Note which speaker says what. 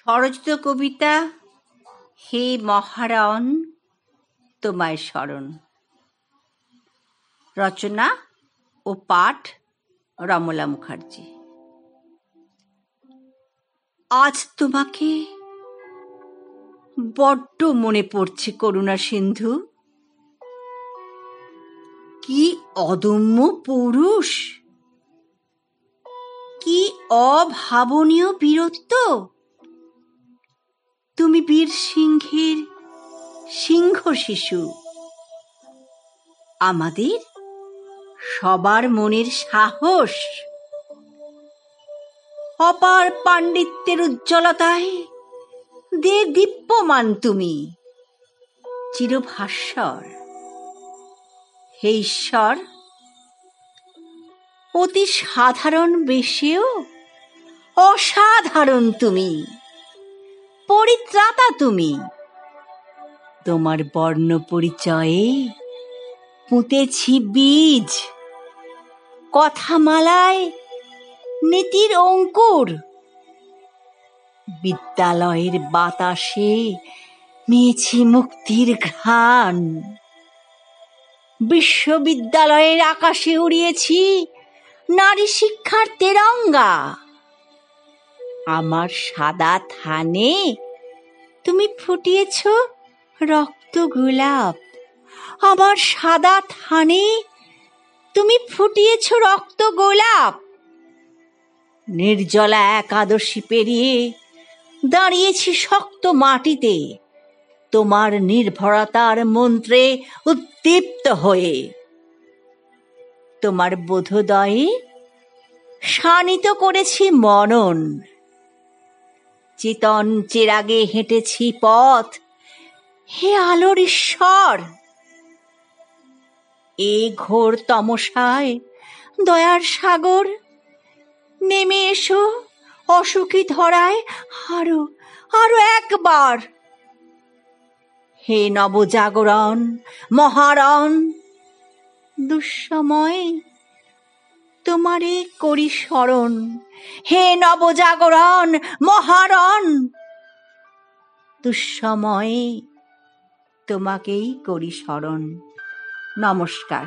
Speaker 1: স্বরচিত কবিতা হে মহারণ তোমায় স্মরণ। রচনা ও পাঠ রমলা মুখার্জি। আজ তোমাকে বড্ড মনে পড়ছে করুণা সিন্ধু। কি অদম্য পৌরুষ, কি অভাবনীয় বীরত্ব! তুমি বীর সিংহের সিংহ শিশু, আমাদের সবার মনের সাহস। অপার পাণ্ডিত্যের উজ্জ্বলতায় দীপ্যমান তুমি, চিরভাস্বর। হে ঈশ্বর, অতি সাধারণ বেশেও অসাধারণ তুমি, পরিত্রাতা তুমি। তোমার বর্ণ পরিচয়ে পুঁতেছি বীজ, কথামালায় নীতির অঙ্কুর। বিদ্যালয়ের বাতাসে নিয়েছি মুক্তির ঘ্রাণ, বিশ্ববিদ্যালয়ের আকাশে উড়িয়েছি নারী শিক্ষার তেরঙ্গা। আমার সাদা থানে তুমি ফুটিয়েছ রক্ত গোলাপ, আমার সাদা থানে তুমি ফুটিয়েছ রক্ত গোলাপ। নির্জলা একাদশী পেরিয়ে দাঁড়িয়েছি শক্ত মাটিতে, তোমার নির্ভরতার মন্ত্রে উদ্দীপ্ত হয়ে। তোমার বোধোদয়ে শানিত করেছি মনন, চেতন চেরাগে হেঁটেছি পথ। হে আলোর ঈশ্বর, এ ঘোর তমসায় দয়ার সাগর, নেমে এসো অসুখী ধরায় আরো আরো একবার। হে নবজাগরণ মহারণ, দুঃসময়ে তোমারে করি স্মরণ। হে নবজাগরণ মহারণ, দুঃসময়ে তোমাকেই করি স্মরণ। নমস্কার।